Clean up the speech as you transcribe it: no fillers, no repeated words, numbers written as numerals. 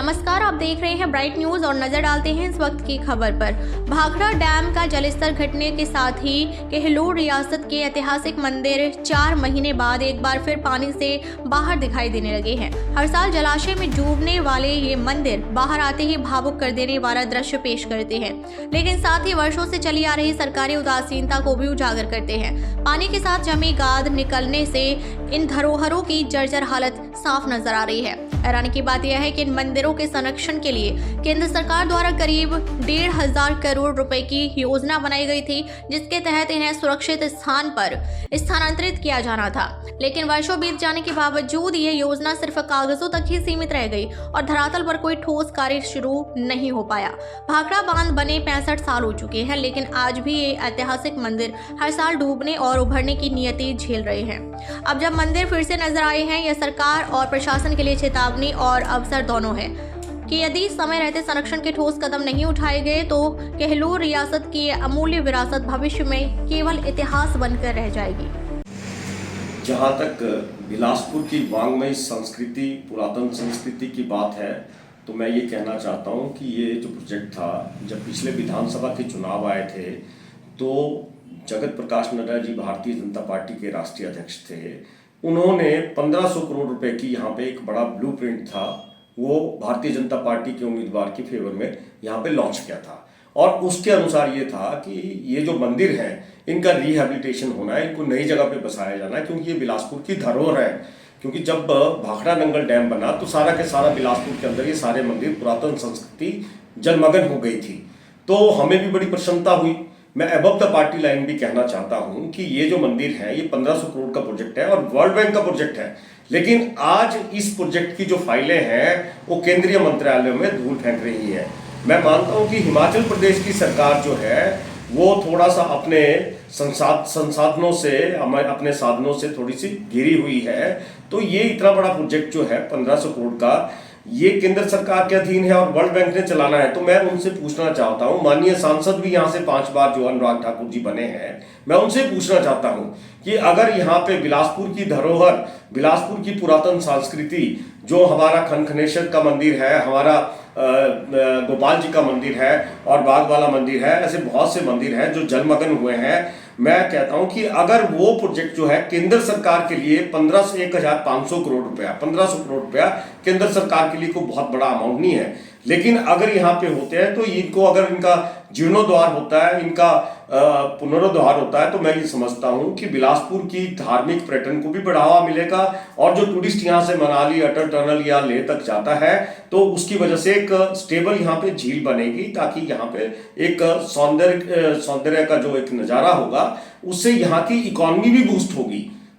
नमस्कार, आप देख रहे हैं ब्राइट न्यूज और नजर डालते हैं इस वक्त की खबर पर। भाखड़ा डैम का जलस्तर घटने के साथ ही केहलूर रियासत के ऐतिहासिक मंदिर 4 महीने बाद एक बार फिर पानी से बाहर दिखाई देने लगे हैं। हर साल जलाशय में डूबने वाले ये मंदिर बाहर आते ही भावुक कर देने वाला दृश्य पेश करते हैं, लेकिन साथ ही वर्षों से चली आ रही सरकारी उदासीनता को भी उजागर करते हैं। पानी के साथ जमी गाद निकलने से इन धरोहरों की जर्जर हालत साफ नजर आ रही है। हैरानी की बात यह है कि इन मंदिरों के संरक्षण के लिए केंद्र सरकार द्वारा करीब 1,500 करोड़ रुपए की योजना बनाई गई थी, जिसके तहत इन्हें सुरक्षित स्थान पर स्थानांतरित किया जाना था। लेकिन वर्षों बीत जाने के बावजूद ये योजना सिर्फ कागजों तक ही सीमित रह गई और धरातल पर कोई ठोस कार्य शुरू नहीं हो पाया। भाखड़ा बांध बने 65 साल हो चुके हैं, लेकिन आज भी ये ऐतिहासिक मंदिर हर साल डूबने और उभरने की नियति झेल रहे हैं। अब जब मंदिर फिर से नजर आए हैं, यह सरकार और प्रशासन के लिए चेतावनी और अवसर दोनों है कि यदि समय रहते संरक्षण के ठोस कदम नहीं उठाए गए तो केहलूर रियासत की अमूल्य विरासत भविष्य में केवल इतिहास बनकर रह जाएगी। जहाँ तक बिलासपुर की वांग्मयी संस्कृति, पुरातन संस्कृति की बात है, तो मैं ये कहना चाहता हूँ कि ये जो प्रोजेक्ट था, जब पिछले विधानसभा के चुनाव आए थे तो जगत प्रकाश नड्डा जी भारतीय जनता पार्टी के राष्ट्रीय अध्यक्ष थे। उन्होंने 1500 करोड़ रुपए की यहाँ पे एक बड़ा ब्लूप्रिंट था, वो भारतीय जनता पार्टी के उम्मीदवार के फेवर में यहाँ पे लॉन्च किया था। और उसके अनुसार ये था कि ये जो मंदिर है इनका रिहैबिलिटेशन होना है, इनको नई जगह पे बसाया जाना है, क्योंकि ये बिलासपुर की धरोहर है। क्योंकि जब भाखड़ा नंगल डैम बना तो सारा के सारा बिलासपुर के अंदर ये सारे मंदिर, पुरातन संस्कृति जलमग्न हो गई थी। तो हमें भी बड़ी प्रसन्नता हुई। मैं अबव द पार्टी लाइन भी कहना चाहता हूं कि ये जो मंदिर है ये 1500 करोड़ का प्रोजेक्ट है और वर्ल्ड बैंक का प्रोजेक्ट है, लेकिन आज इस प्रोजेक्ट की जो फाइलें हैं वो केंद्रीय मंत्रालयों में धूल फेंक रही है। मैं मानता हूं कि हिमाचल प्रदेश की सरकार जो है वो थोड़ा सा अपने संसाधनों से, अपने साधनों से थोड़ी सी घिरी हुई है। तो ये इतना बड़ा प्रोजेक्ट जो है 1500 करोड़ का, ये केंद्र सरकार के अधीन है और वर्ल्ड बैंक ने चलाना है। तो मैं उनसे पूछना चाहता हूं, माननीय सांसद भी यहां से 5 बार जो अनुराग ठाकुर जी बने हैं, मैं उनसे पूछना चाहता हूं कि अगर यहाँ पे बिलासपुर की धरोहर, बिलासपुर की पुरातन संस्कृति, जो हमारा खनखनेश्वर का मंदिर है, हमारा गोपाल जी का मंदिर है और बाग वाला मंदिर है, ऐसे बहुत से मंदिर हैं जो जलमग्न हुए हैं। मैं कहता हूं कि अगर वो प्रोजेक्ट जो है केंद्र सरकार के लिए 1,500 करोड़ रुपया, 1500 करोड़ रुपया केंद्र सरकार के लिए कोई बहुत बड़ा अमाउंट नहीं है, लेकिन अगर यहाँ पे होते हैं तो इनको, अगर इनका जीर्णोद्धार होता है, इनका पुनरुद्धार होता है, तो मैं ये समझता हूँ कि बिलासपुर की धार्मिक पर्यटन को भी बढ़ावा मिलेगा और जो टूरिस्ट यहाँ से मनाली, अटल टनल या लेह तक जाता है तो उसकी वजह से एक स्टेबल यहाँ पे झील बनेगी, ताकि यहाँ पे एक सौंदर्य का जो एक नज़ारा होगा उससे यहाँ की इकोनॉमी भी बूस्ट होगी।